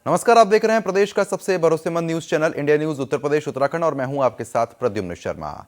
नमस्कार, आप देख रहे हैं प्रदेश का सबसे भरोसेमंद news channel India news Uttar Pradesh Uttarakhand और मैं हूं आपके साथ प्रद्युम्न शर्मा।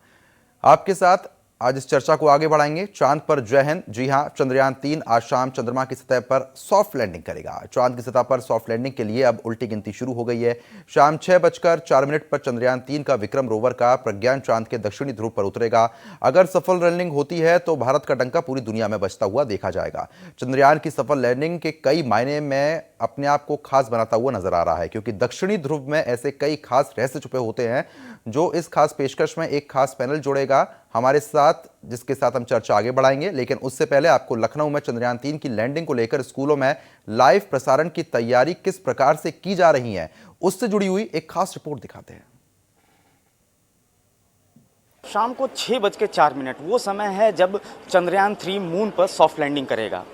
आपके साथ आज इस चर्चा को आगे बढ़ाएंगे। चांद पर जय हिंद। जी हां, चंद्रयान 3 आज शाम चंद्रमा की सतह पर सॉफ्ट लैंडिंग करेगा। चांद की सतह पर सॉफ्ट लैंडिंग के लिए अब उल्टी गिनती शुरू हो गई है। शाम 6:04 पर चंद्रयान 3 का विक्रम रोवर का प्रज्ञान चांद के दक्षिणी ध्रुव पर उतरेगा। अगर सफल लैंडिंग होती है तो भारत का डंका पूरी दुनिया में बजता हुआ देखा जाएगा। चंद्रयान की सफल लैंडिंग के कई मायने में अपने आप को खास बनाता हुआ नजर आ रहा है, क्योंकि दक्षिणी ध्रुव में ऐसे कई खास रहस्य छुपे होते हैं जो इस खास पेशकश में एक खास पैनल जोड़ेगा हमारे साथ, जिसके साथ हम चर्चा आगे बढ़ाएंगे। लेकिन उससे पहले आपको लखनऊ में चंद्रयान 3 की लैंडिंग को लेकर स्कूलों में लाइव प्रसारण की तैयारी किस प्रकार से की जा रही है, उससे जुड़ी हुई एक खास रिपोर्ट दिखाते हैं। शाम को 6:04 वो समय है जब चंद्रयान 3 मून पर सॉफ्ट लैंडिंग करेगा।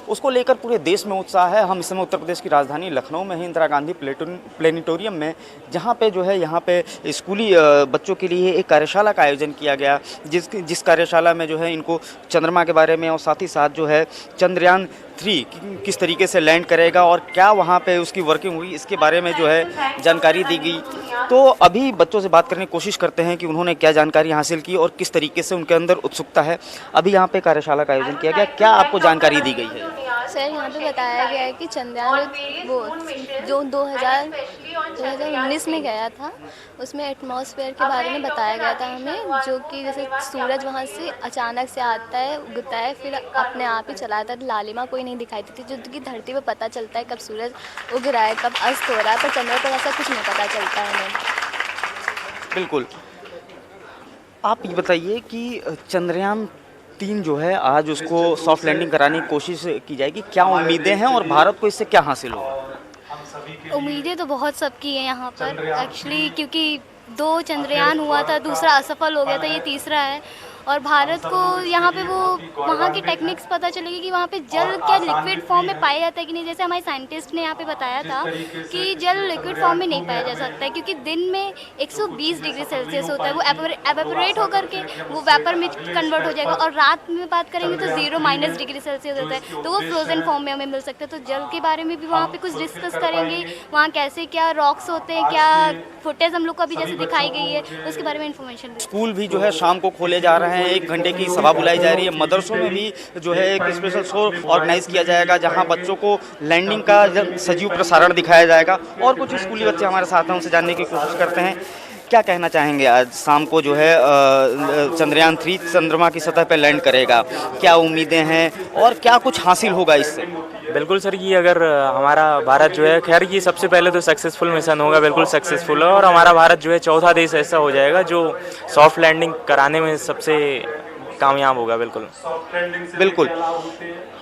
उसको लेकर पूरे देश में उत्साह है। हम इस समय उत्तर प्रदेश की राजधानी लखनऊ में ही इंदिरा गांधी प्लेनेटोरियम में, जहां पे जो है यहाँ पे स्कूली बच्चों के लिए एक कार्यशाला का आयोजन किया गया, जिस कार्यशाला में जो है इनको चंद्रमा के बारे में और साथ ही साथ जो है चंद्रयान 3 किस तरीके से लैंड करेगा और क्या वहाँ पे उसकी वर्किंग हुई, इसके बारे में जो है जानकारी दी गई। तो अभी बच्चों से बात करने की कोशिश करते हैं कि उन्होंने क्या जानकारी हासिल की और किस तरीके से उनके अंदर उत्सुकता है। अभी यहाँ पे कार्यशाला का आयोजन किया गया, क्या आपको जानकारी दी गई है? सर, यहाँ पे बताया गया है कि चंद्रयान वो जो 2019 में गया था, उसमें एटमॉस्फेयर के बारे में बताया गया था हमें, जो कि जैसे सूरज वहाँ से अचानक से आता है, उगता है, फिर अपने आप ही चला जाता है। लालिमा कोई नहीं दिखाई देती, जो कि धरती पे पता चलता है कब सूरज उग रहा है, कब अस्त हो रहा है, पर चंद्रमा पर ऐसा कुछ नहीं पता चलता है हमें। बिल्कुल। आप ये बताइए कि चंद्रयान 3 जो है आज उसको सॉफ्ट लैंडिंग कराने की कोशिश की जाएगी, क्या उम्मीदें हैं और भारत को इससे क्या हासिल होगा? उम्मीदें तो बहुत सबकी है यहाँ पर एक्चुअली, क्योंकि 2 चंद्रयान हुआ था, दूसरा असफल हो गया था, ये तीसरा है। और भारत को यहाँ पे वो वहाँ की टेक्निक्स पता चलेगी कि वहाँ पे जल क्या लिक्विड फॉर्म में पाया जाता है कि नहीं। जैसे हमारे साइंटिस्ट ने यहाँ पे बताया था कि जल लिक्विड फॉर्म में नहीं पाया जा सकता है, क्योंकि दिन में 120 डिग्री सेल्सियस होता है, वो एवेपोरेट होकर के वो वेपर में कन्वर्ट हो जाएगा। और रात में बात करेंगे तो 0 डिग्री सेल्सियस होता है, तो वो फ्रोजन फॉर्म में हमें मिल सकता है। तो जल के बारे में भी वहाँ पे कुछ डिस्कस करेंगे, वहाँ कैसे क्या रॉक्स होते हैं, क्या फुटेज हम लोग को अभी जैसे दिखाई गई है, उसके बारे में इन्फॉर्मेशन। स्कूल भी जो है शाम को खोले जा रहे हैं, 1 घंटे की सभा बुलाई जा रही है। मदरसों में भी जो है एक स्पेशल शो ऑर्गेनाइज किया जाएगा, जहां बच्चों को लैंडिंग का सजीव प्रसारण दिखाया जाएगा। और कुछ स्कूली बच्चे हमारे साथ हैं, उनसे जानने की कोशिश करते हैं। क्या कहना चाहेंगे? आज शाम को जो है चंद्रयान 3 चंद्रमा की सतह पर लैंड करेगा, क्या उम्मीदें हैं और क्या कुछ हासिल होगा इससे? बिल्कुल सर, ये अगर हमारा भारत जो है, खैर ये सबसे पहले तो सक्सेसफुल मिशन होगा, बिल्कुल सक्सेसफुल है, और हमारा भारत जो है चौथा देश ऐसा हो जाएगा जो सॉफ्ट लैंडिंग कराने में सबसे कामयाब होगा। बिल्कुल।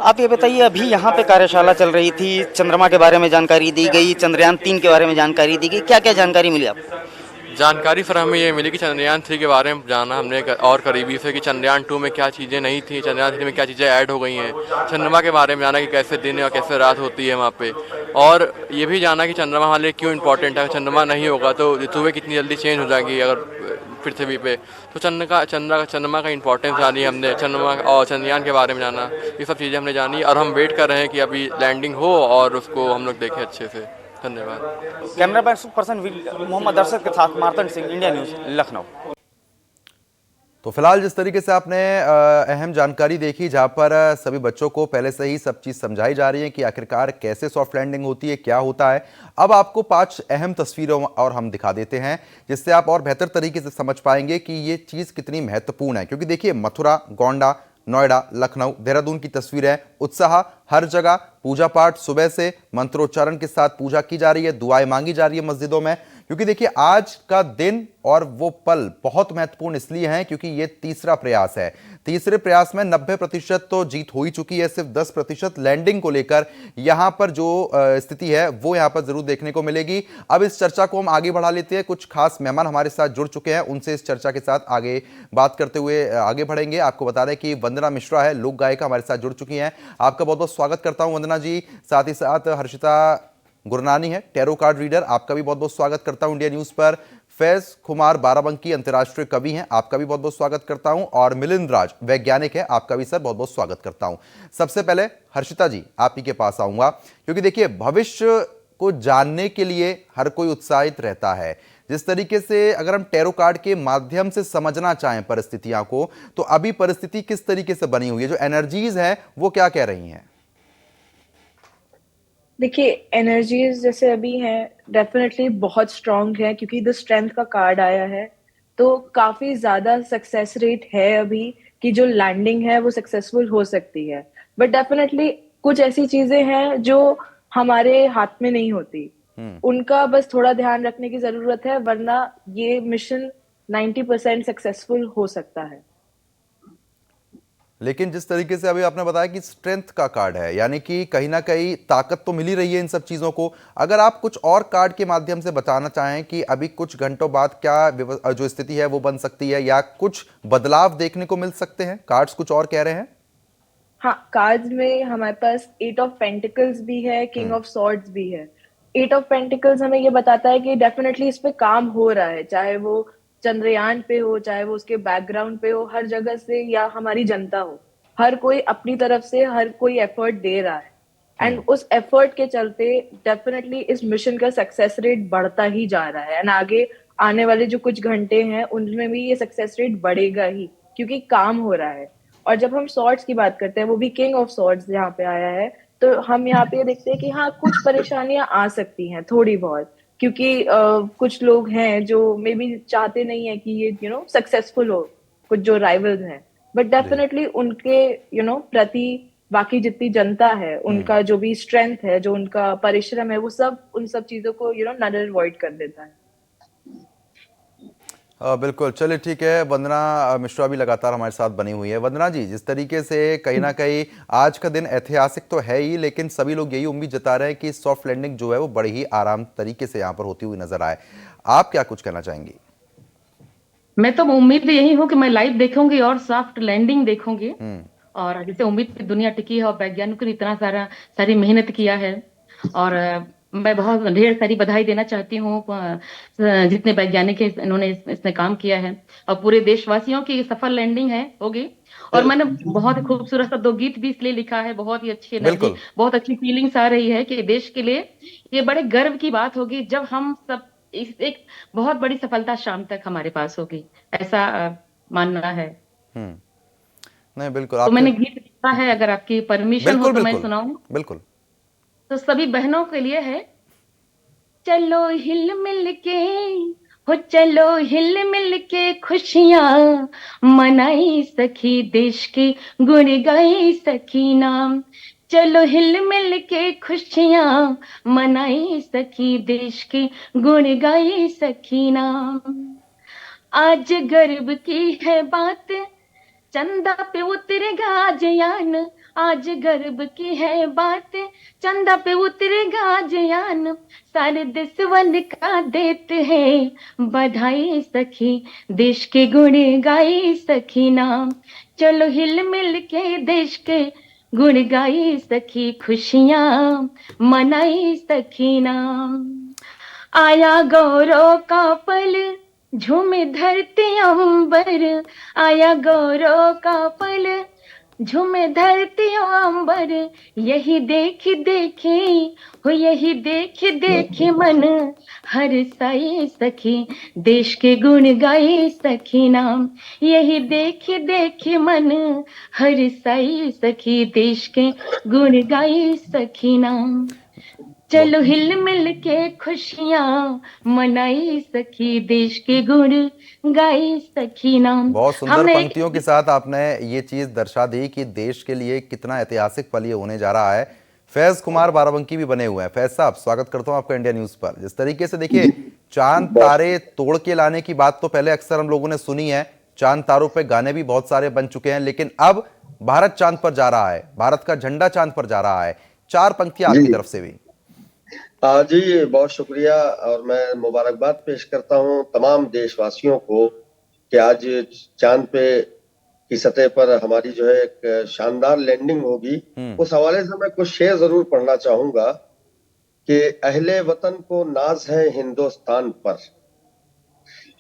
आप ये बताइए, अभी यहाँ पे कार्यशाला चल रही थी, चंद्रमा के बारे में जानकारी दी गई, चंद्रयान 3 के बारे में जानकारी दी गई, क्या क्या जानकारी मिली आपको? जानकारी फिर हमें ये मिली कि चंद्रयान 3 के बारे में जाना हमने और करीबी से, कि चंद्रयान 2 में क्या चीज़ें नहीं थी, चंद्रयान 3 में क्या चीज़ें ऐड हो गई हैं। चंद्रमा के बारे में जाना कि कैसे दिन और कैसे रात होती है वहाँ पे, और ये भी जाना कि चंद्रमा हमारे लिए क्यों इम्पोर्टेंट है। चंद्रमा नहीं होगा तो ऋतुएं कितनी जल्दी चेंज हो जाएंगी अगर पृथ्वी पे, तो चंद्रमा का इम्पोर्टेंस जानी हमने, चंद्रमा और चंद्रयान के बारे में जाना, ये सब चीज़ें हमने जानी। और हम वेट कर रहे हैं कि अभी लैंडिंग हो और उसको हम लोग देखें अच्छे से। धन्यवाद। कैमरा पर्सन मोहम्मद अरशद के साथ मार्तंड सिंह, इंडिया न्यूज़, लखनऊ। तो फिलहाल जिस तरीके से आपने अहम जानकारी देखी, जहां पर सभी बच्चों को पहले से ही सब चीज समझाई जा रही है कि आखिरकार कैसे सॉफ्ट लैंडिंग होती है, क्या होता है। अब आपको 5 अहम तस्वीरों और हम दिखा देते हैं, जिससे आप और बेहतर तरीके से समझ पाएंगे कि ये चीज कितनी महत्वपूर्ण है। क्योंकि देखिए, मथुरा, गोंडा, नोएडा, लखनऊ, देहरादून की तस्वीर है। उत्साह हर जगह, पूजा पाठ सुबह से मंत्रोच्चारण के साथ पूजा की जा रही है, दुआएं मांगी जा रही है मस्जिदों में। क्योंकि देखिए, आज का दिन और वो पल बहुत महत्वपूर्ण इसलिए हैं क्योंकि ये तीसरा प्रयास है। तीसरे प्रयास में 90% तो जीत हो ही चुकी है, सिर्फ 10% लैंडिंग को लेकर यहां पर जो स्थिति है वो यहां पर जरूर देखने को मिलेगी। अब इस चर्चा को हम आगे बढ़ा लेते हैं। कुछ खास मेहमान हमारे साथ जुड़ चुके हैं, उनसे इस चर्चा के साथ आगे बात करते हुए आगे बढ़ेंगे। आपको बता दें कि वंदना मिश्रा है, लोक गायिका, हमारे साथ जुड़ चुकी हैं। आपका बहुत बहुत स्वागत करता हूं वंदना जी। साथ ही साथ हर्षिता गुरनानी है, टैरो कार्ड रीडर, आपका भी बहुत बहुत स्वागत करता हूं इंडिया न्यूज पर। फैज कुमार बाराबंकी अंतर्राष्ट्रीय कवि हैं, आपका भी बहुत बहुत स्वागत करता हूं। और मिलिंद राज वैज्ञानिक है, आपका भी सर बहुत बहुत स्वागत करता हूं। सबसे पहले हर्षिता जी, आप ही के पास आऊंगा, क्योंकि देखिए, भविष्य को जानने के लिए हर कोई उत्साहित रहता है। जिस तरीके से अगर हम टैरो कार्ड के माध्यम से समझना चाहें परिस्थितियों को, तो अभी परिस्थिति किस तरीके से बनी हुई है, जो एनर्जीज हैं वो क्या कह रही हैं? देखिए, एनर्जीज जैसे अभी हैं डेफिनेटली बहुत स्ट्रांग है, क्योंकि द स्ट्रेंथ का कार्ड आया है, तो काफी ज्यादा सक्सेस रेट है अभी कि जो लैंडिंग है वो सक्सेसफुल हो सकती है। बट डेफिनेटली कुछ ऐसी चीजें हैं जो हमारे हाथ में नहीं होती, उनका बस थोड़ा ध्यान रखने की जरूरत है, वरना ये मिशन 90% सक्सेसफुल हो सकता है। लेकिन जिस तरीके से अभी आपने बताया कि स्ट्रेंथ का कार्ड है, यानी कि कहीं ना कहीं ताकत तो मिल ही रही है इन सब चीजों को। अगर आप कुछ और कार्ड के माध्यम से बताना चाहें कि अभी कुछ घंटों बाद क्या जो स्थिति है वो बन सकती है, या कुछ बदलाव देखने को मिल सकते हैं, कार्ड्स कुछ और कह रहे हैं? हाँ, कार्ड्स में हमारे पास 8 ऑफ पेंटिकल्स भी है, किंग ऑफ सॉर्ड्स भी है। 8 ऑफ पेंटिकल्स हमें ये बताता है कि डेफिनेटली इस पे काम हो रहा है, चाहे वो चंद्रयान पे हो, चाहे वो उसके बैकग्राउंड पे हो, हर जगह से, या हमारी जनता हो, हर कोई अपनी तरफ से हर कोई एफर्ट दे रहा है। एंड उस एफर्ट के चलते डेफिनेटली इस मिशन का सक्सेस रेट बढ़ता ही जा रहा है, एंड आगे आने वाले जो कुछ घंटे हैं उनमें भी ये सक्सेस रेट बढ़ेगा ही, क्योंकि काम हो रहा है। और जब हम सॉर्ड्स की बात करते हैं, वो भी किंग ऑफ सॉर्ड्स यहाँ पे आया है, तो हम यहाँ पे देखते हैं कि हाँ, कुछ परेशानियां आ सकती हैं थोड़ी बहुत, क्योंकि कुछ लोग हैं जो मे बी चाहते नहीं है कि ये सक्सेसफुल हो, कुछ जो राइवल्स हैं, बट डेफिनेटली उनके प्रति बाकी जितनी जनता है, उनका जो भी स्ट्रेंथ है, जो उनका परिश्रम है, वो सब उन सब चीजों को नल अवॉइड कर देता है। बिल्कुल, चलिए ठीक है। वंदना मिश्रा भी लगातार हमारे साथ बनी हुई है। वंदना जी, जिस तरीके से कहीं ना कहीं आज का दिन ऐतिहासिक तो है ही, लेकिन सभी लोग यही उम्मीद जता रहे हैं कि सॉफ्ट लैंडिंग जो है वो बड़ी ही आराम तरीके से यहाँ पर होती हुई नजर आए। आप क्या कुछ कहना चाहेंगी? मैं तो उम्मीद यही हूँ कि मैं लाइव देखूंगी और सॉफ्ट लैंडिंग देखूंगी। और जैसे उम्मीद की दुनिया टिकी है और वैज्ञानिकों ने इतना सारी मेहनत किया है, और मैं बहुत ढेर सारी बधाई देना चाहती हूँ जितने वैज्ञानिक इन्होंने इसमें काम किया है, और पूरे देशवासियों की सफल लैंडिंग है होगी। और मैंने बहुत ही खूबसूरत सा 2 गीत भी इसलिए लिखा है, बहुत ही अच्छी एनर्जी, बहुत अच्छी फीलिंग्स आ रही है कि देश के लिए ये बड़े गर्व की बात होगी जब हम सब एक बहुत बड़ी सफलता शाम तक हमारे पास होगी, ऐसा मानना है। नहीं, बिल्कुल। तो मैंने गीत लिखा है, अगर आपकी परमिशन हो तो मैं सुनाऊं? बिल्कुल। तो सभी बहनों के लिए है। चलो हिल मिल के, हो चलो हिल मिल के खुशियां मनाई सखी, देश की गुण गाई सखी नाम। चलो हिल मिल के खुशियां मनाई सखी, देश की गुण गाई सखी नाम। आज गर्व की है बात, चंदा पे उतरेगा आज यान, आज गर्व की है बात, चंदा पे उतरेगा आज यान। सारे देशवन का देते हैं बधाई सखी, देश के गुण गाई सखी नाम। चलो हिल मिल के देश के गुण गाई सखी, खुशियां मनाई सखी नाम। आया गौरव का पल, झूमे धरती अंबर, आया गौरव का पल, झूमे धरती अंबर। यही देख देखे हो, यही देख देखे मन हर साई सखी, देश के गुण गाए सखी नाम। यही देख देखे मन हर साई सखी, देश के गुण गाए सखी नाम। चलो हिल मिल के खुशियां मनाई सखी, देश के गुण गाई सखी नाम। बहुत सुंदर पंक्तियों के साथ आपने ये चीज दर्शा दी कि देश के लिए कितना ऐतिहासिक पल ये होने जा रहा है। फैज कुमार बाराबंकी भी बने हुए हैं। फैज साहब, स्वागत करता हूं आपका इंडिया न्यूज पर। जिस तरीके से देखिए, चांद तारे तोड़ के लाने की बात तो पहले अक्सर हम लोगों ने सुनी है, चांद तारों पे गाने भी बहुत सारे बन चुके हैं, लेकिन अब भारत चांद पर जा रहा है, भारत का झंडा चांद पर जा रहा है। 4 पंक्तियां आपकी तरफ से भी। जी, बहुत शुक्रिया, और मैं मुबारकबाद पेश करता हूं तमाम देशवासियों को कि आज चांद पे की सतह पर हमारी जो है एक शानदार लैंडिंग होगी। उस हवाले से मैं कुछ शेर जरूर पढ़ना चाहूंगा कि अहले वतन को नाज है हिंदुस्तान पर,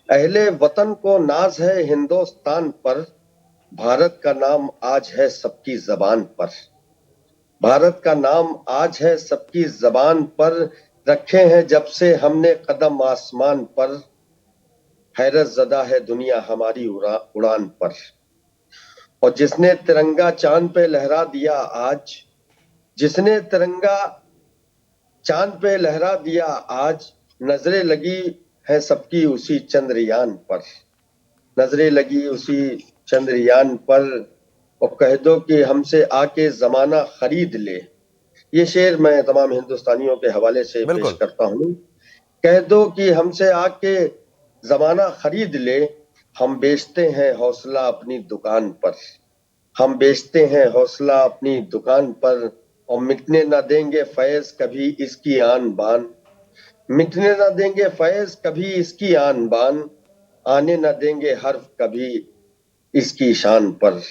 अहले वतन को नाज है हिंदुस्तान पर, भारत का नाम आज है सबकी जबान पर, भारत का नाम आज है सबकी जबान पर। रखे हैं जब से हमने कदम आसमान पर, हैरत ज़दा है दुनिया हमारी उड़ान पर। और जिसने तिरंगा चांद पे लहरा दिया आज, जिसने तिरंगा चांद पे लहरा दिया आज, नजरें लगी है सबकी उसी चंद्रयान पर, नजरें लगी उसी चंद्रयान पर। और कह दो कि हमसे आके जमाना खरीद ले। ये शेर मैं तमाम हिंदुस्तानियों के हवाले से पेश बिल्कुल। करता हूँ। कह दो कि हमसे आके जमाना खरीद ले, हम बेचते हैं हौसला अपनी दुकान पर, हम बेचते हैं हौसला अपनी दुकान पर। और मिटने ना देंगे फैज कभी इसकी आन बान, मिटने ना देंगे फैज कभी इसकी आन बान। आने ना देंगे हर्फ कभी इसकी शान पर,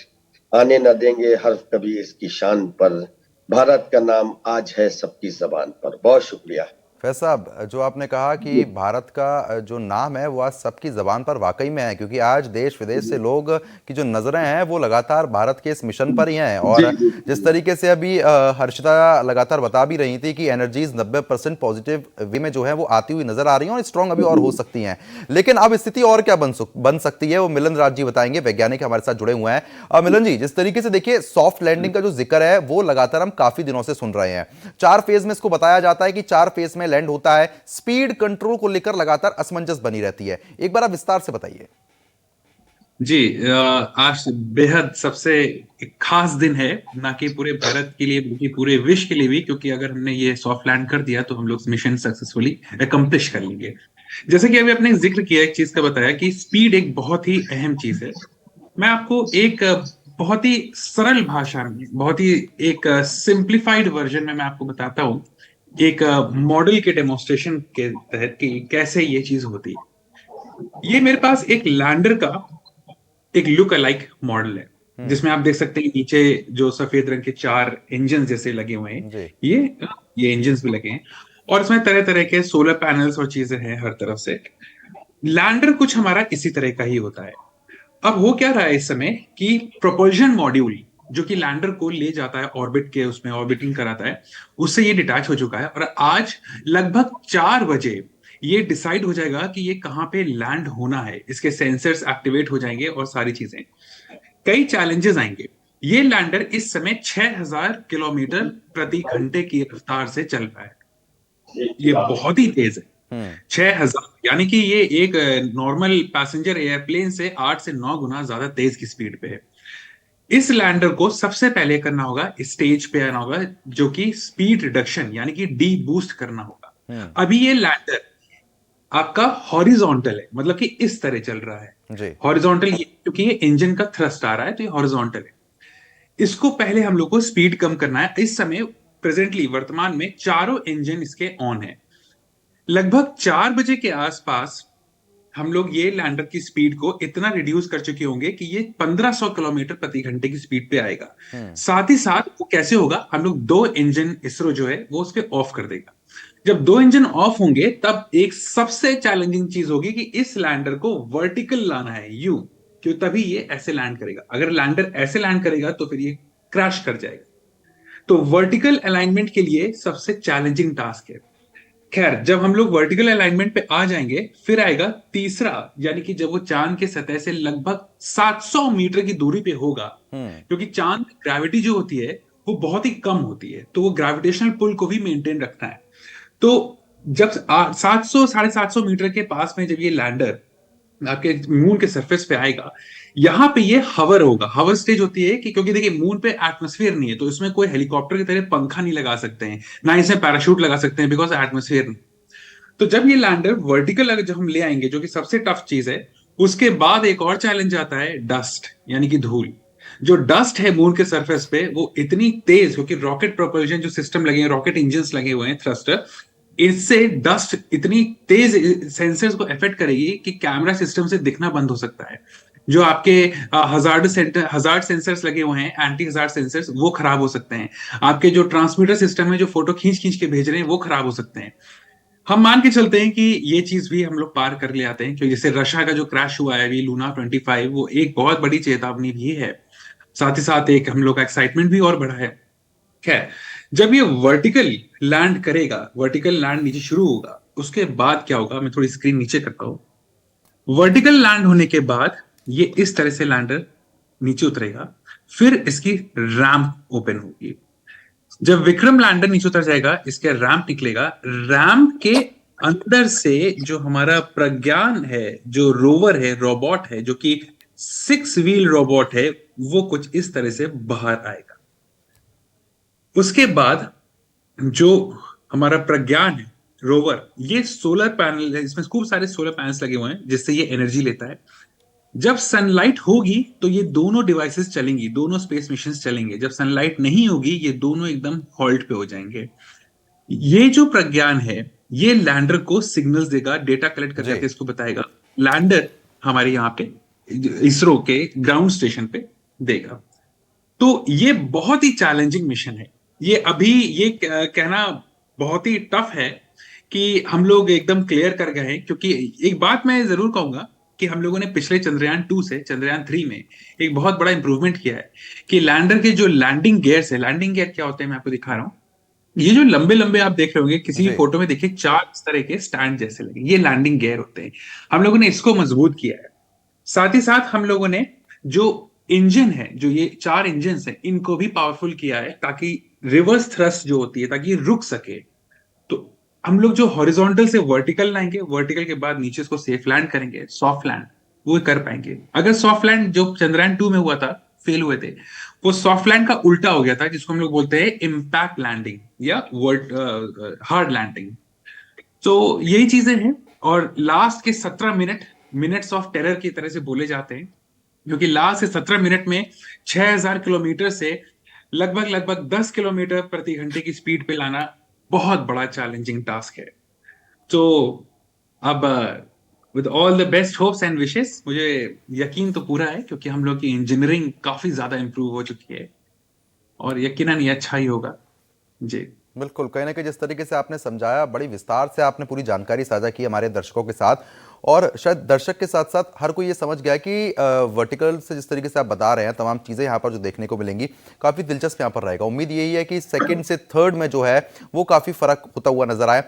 आने ना देंगे हर्फ कभी इसकी शान पर। भारत का नाम आज है सबकी जबान पर। बहुत शुक्रिया। फैज साहब, जो आपने कहा कि भारत का जो नाम है वो आज सबकी ज़बान पर वाकई में है, क्योंकि आज देश विदेश से लोग की जो नज़रें हैं वो लगातार भारत के इस मिशन पर ही हैं। और जिस तरीके से अभी हर्षिता लगातार बता भी रही थी कि एनर्जीज 90% पॉजिटिव वे में जो है वो आती हुई नजर आ रही हैं और स्ट्रॉन्ग अभी और हो सकती हैं। लेकिन अब स्थिति और क्या बन सकती है वो मिलन राज जी बताएंगे, वैज्ञानिक हमारे साथ जुड़े हुए हैं। मिलन जी, जिस तरीके से देखिए सॉफ्ट लैंडिंग का जो जिक्र है वो लगातार हम काफी दिनों से सुन रहे हैं। 4 फेज में इसको बताया जाता है कि 4 फेज में लैंड होता है। स्पीड कंट्रोल को लेकर लगातार असमंजस बनी रहती है। एक बार आप विस्तार से बताइए। जी, आज बेहद सबसे एक खास दिन है, ना कि पूरे भारत के लिए बल्कि पूरे विश्व के लिए भी, क्योंकि अगर हमने ये सॉफ्ट लैंड कर दिया तो हम लोग मिशन सक्सेसफुली अकम्प्लिश कर लेंगे। जैसे कि अभी आपने जिक्र किया, एक चीज का बताया कि स्पीड एक बहुत ही अहम चीज है। मैं आपको एक बहुत ही सरल भाषा में, बहुत ही एक सिंप्लीफाइड वर्जन में मैं आपको बताता हूँ, एक मॉडल के डेमोन्स्ट्रेशन के तहत कि कैसे ये चीज होती है। ये मेरे पास एक लैंडर का एक लुक अलाइक मॉडल है, जिसमें आप देख सकते हैं नीचे जो सफेद रंग के 4 इंजन जैसे लगे हुए हैं, ये इंजन भी लगे हैं, और इसमें तरह तरह के सोलर पैनल्स और चीजें हैं हर तरफ से। लैंडर कुछ हमारा इसी तरह का ही होता है। अब हो क्या रहा है इस समय कि प्रोपल्शन मॉड्यूल जो कि लैंडर को ले जाता है ऑर्बिट के, उसमें ऑर्बिटिंग कराता है, उससे ये डिटैच हो चुका है। और आज लगभग 4 बजे ये डिसाइड हो जाएगा कि ये कहां पे लैंड होना है, इसके सेंसर्स एक्टिवेट हो जाएंगे और सारी चीजें। कई चैलेंजेस आएंगे। ये लैंडर इस समय 6000 किलोमीटर प्रति घंटे की रफ्तार से चल रहा है। ये बहुत ही तेज है। 6000 यानी कि ये एक नॉर्मल पैसेंजर एयरप्लेन से 8 से 9 गुना ज्यादा तेज की स्पीड पे है। इस लैंडर को सबसे पहले करना होगा, स्टेज पे आना होगा, जो कि स्पीड रिडक्शन यानी कि डी बूस्ट करना होगा। अभी ये लैंडर आपका हॉरिजॉन्टल है, मतलब कि इस तरह चल रहा है। हॉरिजॉन्टल क्योंकि ये इंजन का थ्रस्ट आ रहा है तो ये हॉरिजॉन्टल है। इसको पहले हम लोग को स्पीड कम करना है। इस समय प्रेजेंटली वर्तमान में चारों इंजन इसके ऑन है। लगभग 4 बजे के आसपास हम लोग ये लैंडर की स्पीड को इतना रिड्यूस कर चुके होंगे कि ये 1500 किलोमीटर प्रति घंटे की स्पीड पे आएगा। साथ ही साथ वो कैसे होगा, हम लोग 2 इंजन इसरो जो है वो उसके ऑफ कर देगा। जब 2 इंजन ऑफ होंगे तब एक सबसे चैलेंजिंग चीज होगी कि इस लैंडर को वर्टिकल लाना है, यूं, क्यों, तभी ये ऐसे लैंड करेगा। अगर लैंडर ऐसे लैंड करेगा तो फिर ये क्रैश कर जाएगा। तो वर्टिकल अलाइनमेंट के लिए सबसे चैलेंजिंग टास्क है। खैर, जब हम लोग वर्टिकल अलाइनमेंट पे आ जाएंगे, फिर आएगा तीसरा, यानी कि जब वो चांद के सतह से लगभग 700 मीटर की दूरी पे होगा, क्योंकि चांद ग्रेविटी जो होती है वो बहुत ही कम होती है, तो वो ग्रेविटेशनल पुल को भी मेंटेन रखता है। तो जब 700 750 मीटर के पास में जब ये लैंडर आपके मून के सरफेस पे आएगा, यहां पे ये हवर होगा। हवर स्टेज होती है कि क्योंकि देखिए मून पे एटमॉस्फेयर नहीं है, तो इसमें कोई हेलीकॉप्टर की तरह पंखा नहीं लगा सकते हैं, ना इसमें पैराशूट लगा सकते हैं, बिकॉज एटमॉस्फेयर नहीं। तो जब ये लैंडर वर्टिकल अगर जब हम ले आएंगे, जो कि सबसे टफ चीज है, उसके बाद एक और चैलेंज आता है डस्ट, यानी कि धूल। जो डस्ट है मून के सरफेस पे वो इतनी तेज, क्योंकि रॉकेट प्रोपल्शन जो सिस्टम लगे हैं, रॉकेट इंजन लगे हुए हैं, थ्रस्टर, इससे डस्ट इतनी तेज सेंसर्स को अफेक्ट करेगी कि कैमरा सिस्टम से दिखना बंद हो सकता है। जो आपके हजार्ड सेंसर्स लगे हुए हैं, एंटी हजार्ड सेंसर्स, वो खराब हो सकते हैं। आपके जो ट्रांसमीटर सिस्टम है, जो फोटो खींच खींच के भेज रहे हैं, वो खराब हो सकते हैं। हम मान के चलते हैं कि ये चीज भी हम लोग पार कर ले आते हैं, क्योंकि जैसे रशिया का जो क्रैश हुआ है अभी, लूना 25, वो एक बहुत बड़ी चेतावनी भी है। साथ ही साथ एक हम लोग का एक्साइटमेंट भी और बढ़ा है। खैर, जब ये वर्टिकल लैंड करेगा, वर्टिकल लैंड नीचे शुरू होगा, उसके बाद क्या होगा, मैं थोड़ी स्क्रीन नीचे करता हूं। वर्टिकल लैंड होने के बाद ये इस तरह से लैंडर नीचे उतरेगा, फिर इसकी रैंप ओपन होगी। जब विक्रम लैंडर नीचे उतर जाएगा, इसके रैंप निकलेगा। रैंप के अंदर से जो हमारा प्रज्ञान है, जो रोवर है, रोबोट है, जो कि 6 व्हील रोबोट है, वो कुछ इस तरह से बाहर आएगा। उसके बाद जो हमारा प्रज्ञान है, रोवर, ये सोलर पैनल है, इसमें खूब सारे सोलर पैनल्स लगे हुए हैं जिससे ये एनर्जी लेता है। जब सनलाइट होगी तो ये दोनों डिवाइसेस चलेंगी, दोनों स्पेस मिशन चलेंगे। जब सनलाइट नहीं होगी, ये दोनों एकदम हॉल्ट पे हो जाएंगे। ये जो प्रज्ञान है, ये लैंडर को सिग्नल्स देगा, डेटा कलेक्ट कर करके इसको बताएगा। लैंडर हमारे यहाँ पे इसरो के ग्राउंड स्टेशन पे देगा। तो ये बहुत ही चैलेंजिंग मिशन है। ये अभी ये कहना बहुत ही टफ है कि हम लोग एकदम क्लियर कर गए हैं, क्योंकि एक बात मैं जरूर कहूंगा कि हम लोगों ने पिछले चंद्रयान 2 से चंद्रयान 3 में एक बहुत बड़ा इंप्रूवमेंट किया है कि लैंडर के जो लैंडिंग गियर्स है, लैंडिंग गियर क्या होते हैं मैं आपको दिखा रहा हूं। ये जो लंबे लंबे आप देख रहे होंगे, किसी भी फोटो में देखिए 4 इस तरह के स्टैंड जैसे लगे, ये लैंडिंग गियर होते हैं। हम लोगों ने इसको मजबूत किया है। साथ ही साथ हम लोगों ने जो इंजन है, जो ये 4 इंजन है, इनको भी पावरफुल किया है ताकि रिवर्स थ्रस्ट जो होती है, ताकि ये रुक सके। तो हम लोग जो हॉरिजॉन्टल से वर्टिकल लाएंगे, वर्टिकल के बाद नीचे इसको सेफ लैंड करेंगे, सॉफ्ट लैंड वो कर पाएंगे। अगर सॉफ्ट लैंड जो चंद्रयान 2 में हुआ था, फेल हुए थे, वो सॉफ्ट लैंड का उल्टा हो गया था, जिसको हम लोग बोलते हैं इम्पैक्ट लैंडिंग या हार्ड लैंडिंग। तो यही चीजें हैं। और लास्ट के 17 मिनट्स ऑफ टेरर की तरह से बोले जाते हैं, क्योंकि लास्ट के 17 मिनट में 6000 किलोमीटर से लगभग 10 किलोमीटर प्रति घंटे की स्पीड पे लाना बहुत बड़ा चैलेंजिंग टास्क है। तो अब with all the best hopes and wishes, मुझे यकीन तो पूरा है क्योंकि हम लोग की इंजीनियरिंग काफी ज्यादा इंप्रूव हो चुकी है और यकीनन ये अच्छा ही होगा। जी बिल्कुल, कहीं ना कहीं जिस तरीके से आपने समझाया, बड़ी विस्तार से आपने पूरी जानकारी साझा की हमारे दर्शकों के साथ, और शायद दर्शक के साथ साथ हर कोई ये समझ गया कि वर्टिकल से जिस तरीके से आप बता रहे हैं, तमाम चीज़ें यहाँ पर जो देखने को मिलेंगी काफ़ी दिलचस्प यहाँ पर रहेगा। उम्मीद यही है कि सेकंड से थर्ड में जो है वो काफ़ी फर्क होता हुआ नजर आए।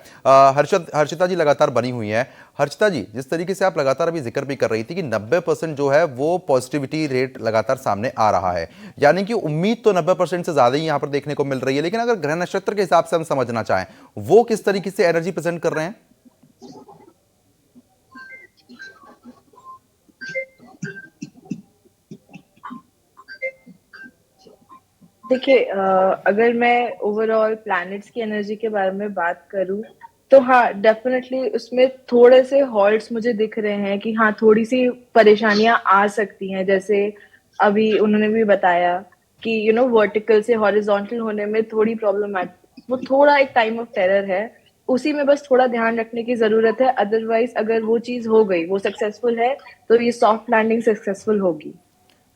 हर्षिता जी लगातार बनी हुई हैं। हर्षिता जी, जिस तरीके से आप लगातार अभी जिक्र भी कर रही थी कि 90% जो है वो पॉजिटिविटी रेट लगातार सामने आ रहा है, यानी कि उम्मीद तो 90% से ज़्यादा ही यहाँ पर देखने को मिल रही है, लेकिन अगर ग्रह नक्षत्र के हिसाब से हम समझना चाहें, वो किस तरीके से एनर्जी प्रेजेंट कर रहे हैं? देखिए, अगर मैं ओवरऑल प्लैनेट्स की एनर्जी के बारे में बात करूं, तो हाँ, डेफिनेटली उसमें थोड़े से हॉल्ट्स मुझे दिख रहे हैं कि हाँ, थोड़ी सी परेशानियां आ सकती हैं। जैसे अभी उन्होंने भी बताया कि वर्टिकल से हॉरिजॉन्टल होने में थोड़ी प्रॉब्लम है, वो थोड़ा एक टाइम ऑफ टेरर है, उसी में बस थोड़ा ध्यान रखने की जरूरत है। अदरवाइज अगर वो चीज हो गई, वो सक्सेसफुल है, तो ये सॉफ्ट लैंडिंग सक्सेसफुल होगी।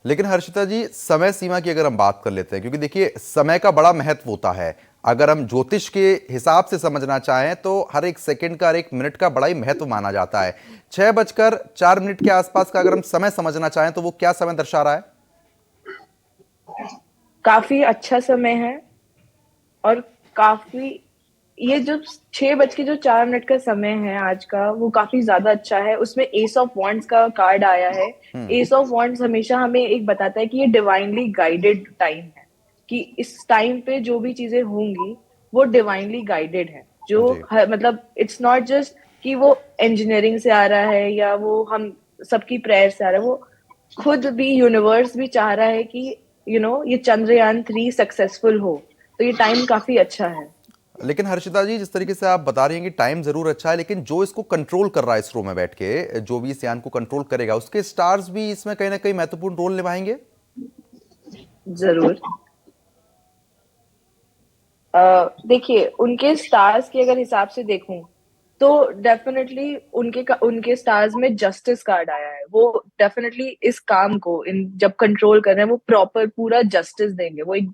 लेकिन हर्षिता जी, समय सीमा की अगर हम बात कर लेते हैं, क्योंकि देखिए समय का बड़ा महत्व होता है। अगर हम ज्योतिष के हिसाब से समझना चाहें तो हर एक सेकंड का, हर एक मिनट का बड़ा ही महत्व माना जाता है। 6:04 के आसपास का अगर हम समय समझना चाहें तो वो क्या समय दर्शा रहा है? काफी अच्छा समय है, और काफी ये जो 6:04 का समय है आज का, वो काफी ज्यादा अच्छा है। उसमें एस ऑफ वॉन्ड्स का कार्ड आया है। एस ऑफ वॉन्ड्स हमेशा हमें एक बताता है कि ये डिवाइनली गाइडेड टाइम है, कि इस टाइम पे जो भी चीजें होंगी वो डिवाइनली गाइडेड है। जो मतलब इट्स नॉट जस्ट कि वो इंजीनियरिंग से आ रहा है या वो हम सबकी प्रेयर से आ रहा है, वो खुद भी यूनिवर्स भी चाह रहा है कि ये चंद्रयान 3 सक्सेसफुल हो। तो ये टाइम काफी अच्छा है। लेकिन हर्षिता जी, जिस तरीके से आप बता रही हैं कि टाइम जरूर अच्छा है, लेकिन जो इसको कंट्रोल कर रहा है इसरो में बैठ के, जो भी इस यान को कंट्रोल करेगा, उसके स्टार्स भी इसमें कहीं ना कहीं महत्वपूर्ण रोल निभाएंगे। जरूर। देखिए, उनके स्टार्स के अगर हिसाब से देखूं तो डेफिनेटली उनके स्टार्स में जस्टिस कार्ड आया है। वो डेफिनेटली इस काम को जब कंट्रोल कर रहे हैं, वो प्रॉपर पूरा जस्टिस देंगे। वो एक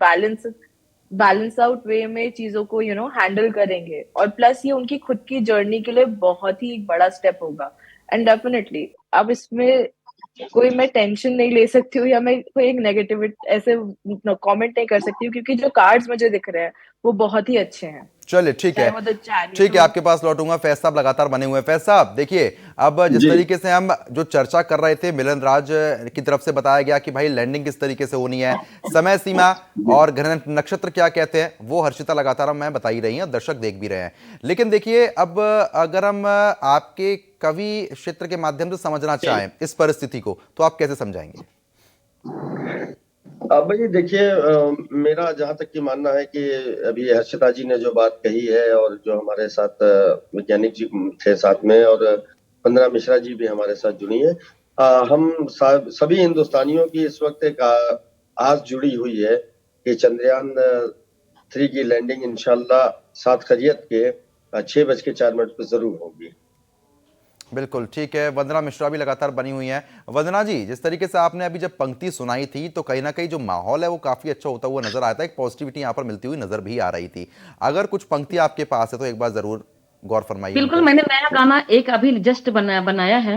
बैलेंस आउट वे में चीजों को हैंडल करेंगे, और प्लस ये उनकी खुद की जर्नी के लिए बहुत ही एक बड़ा स्टेप होगा। एंड डेफिनेटली अब इसमें कोई मैं टेंशन नहीं ले सकती हूँ या मैं कोई एक नेगेटिव ऐसे कमेंट नहीं कर सकती हूँ, क्योंकि जो कार्ड्स मुझे दिख रहे हैं वो बहुत ही अच्छे हैं। चलिए ठीक है, चाहे वो द चैरियट ठीक है, हो। आपके पास लौटूंगा। फैज साहब लगातार बने हुए हैं। फैज साहब देखिए, अब जिस जी। तरीके से हम जो चर्चा कर रहे थे, मिलन राज की तरफ से बताया गया कि भाई लैंडिंग किस तरीके से होनी है, समय सीमा और ग्रह नक्षत्र क्या कहते हैं, वो हर्षिता लगातार हमें बता ही रही हैं, दर्शक देख भी रहे हैं। लेकिन देखिए, अब अगर हम आपके कवि क्षेत्र के माध्यम से समझना चाहें इस परिस्थिति को, तो आप कैसे समझाएंगे? अब भाई देखिए, मेरा जहां तक की मानना है कि अभी हर्षिता जी ने जो बात कही है और जो हमारे साथ वैज्ञानिक जी थे साथ में, और वंदना मिश्रा जी भी हमारे साथ जुड़ी हैं। हम सभी हिंदुस्तानियों की इस वक्त एक आस जुड़ी हुई है कि चंद्रयान 3 की लैंडिंग इंशाल्लाह 7 खरियत के 6:04 पर जरूर होगी। बिल्कुल ठीक है। वंदना मिश्रा भी लगातार बनी हुई हैं। वंदना जी, जिस तरीके से आपने अभी जब पंक्ति सुनाई थी, तो कहीं ना कहीं जो माहौल है वो काफी अच्छा होता हुआ नजर आता है, एक पॉजिटिविटी यहाँ पर मिलती हुई नजर भी आ रही थी। अगर कुछ पंक्ति आपके पास है तो एक बार जरूर गौर फरमाइए उन बिल्कुल, पर। मैंने नया गाना एक अभी जस्ट बनाया है।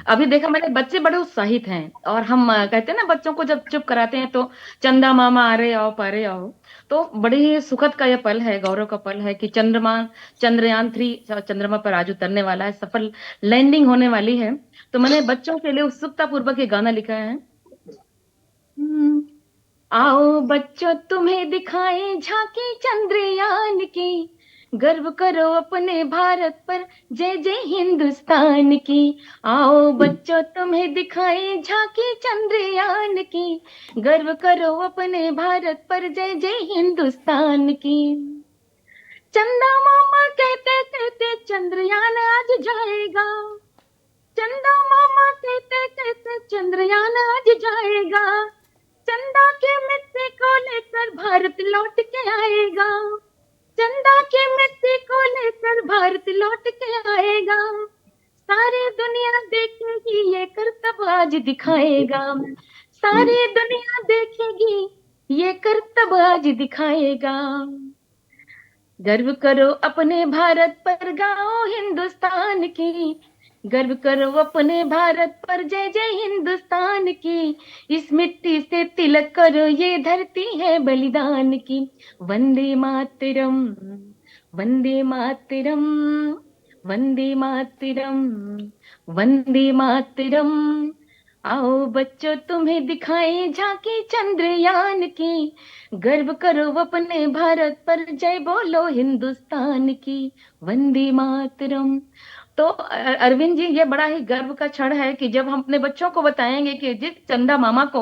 अभी देखा मैंने, बच्चे बड़े उत्साहित हैं। और हम कहते हैं ना, बच्चों को जब चुप कराते हैं तो चंदा मामा आ रे आओ पारे आओ। तो बड़े ही सुखद का यह पल है, गौरव का पल है कि चंद्रयान 3 चंद्रमा पर आज उतरने वाला है, सफल लैंडिंग होने वाली है। तो मैंने बच्चों के लिए उत्सुकता पूर्वक ये गाना लिखा है। आओ बच्चों तुम्हें दिखाएं झांकी चंद्रयान की, गर्व करो अपने भारत पर, जय जय हिंदुस्तान की। आओ बच्चों तुम्हें दिखाएं झांकी चंद्रयान की, गर्व करो अपने भारत पर, जय जय हिंदुस्तान की। चंदा मामा कहते कहते चंद्रयान आज जाएगा, चंदा मामा कहते कहते चंद्रयान आज जाएगा, चंदा की मिट्टी को लेकर भारत लौट के आएगा, चंदा की मिट्टी को लेकर भारत लौट के आएगा। सारी दुनिया देखेगी ये करतब आज दिखाएगा, सारी दुनिया देखेगी ये करतब आज दिखाएगा। गर्व करो अपने भारत पर, गाओ हिंदुस्तान की, गर्व करो अपने भारत पर, जय जय हिंदुस्तान की। इस मिट्टी से तिलक करो, ये धरती है बलिदान की। वंदे मातरम, वंदे मातरम, वंदे मातरम, वंदे मातरम। आओ बच्चों तुम्हें दिखाएं झांकी चंद्रयान की, गर्व करो अपने भारत पर, जय बोलो हिंदुस्तान की। वंदे मातरम। तो अरविंद जी, ये बड़ा ही गर्व का क्षण है कि जब हम अपने बच्चों को बताएंगे कि जिस चंदा मामा को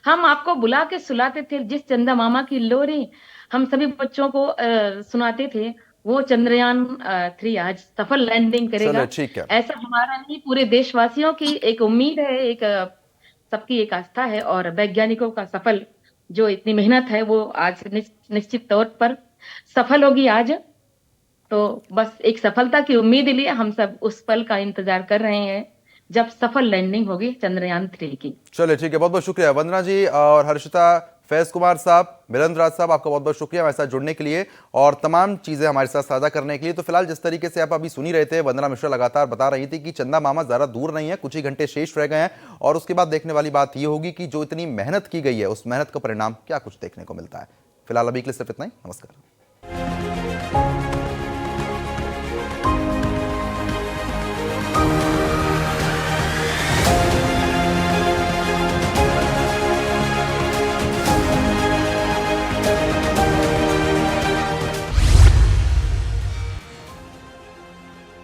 हम आपको बुला के सुलाते थे, जिस चंदा मामा की लोरी हम सभी बच्चों को सुनाते थे, वो चंद्रयान 3 आज सफल लैंडिंग करेगा। चलो ठीक है। ऐसा हमारा नहीं, पूरे देशवासियों की एक उम्मीद है, एक सबकी एक आस्था है। और वैज्ञानिकों का सफल जो इतनी मेहनत है वो आज निश्चित तौर पर सफल होगी आज। तो बस एक सफलता की उम्मीद लिए हम सब उस पल का इंतजार कर रहे हैं जब सफल लैंडिंग होगी चंद्रयान 3 की। चलिए ठीक है, बहुत बहुत शुक्रिया वंदना जी और हर्षिता, फैज कुमार साहब, मिलन राज साहब, आपका बहुत बहुत शुक्रिया हमारे साथ जुड़ने के लिए और तमाम चीज़ें हमारे साथ साझा करने के लिए। तो फिलहाल जिस तरीके से आप अभी सुनी रहे थे, वंदना मिश्रा लगातार बता रही थी कि चंदा मामा ज़्यादा दूर नहीं है, कुछ ही घंटे शेष रह गए हैं और उसके बाद देखने वाली बात ये होगी कि जो इतनी मेहनत की गई है उस मेहनत का परिणाम क्या कुछ देखने को मिलता है। फिलहाल अभी के लिए सिर्फ इतना ही। नमस्कार।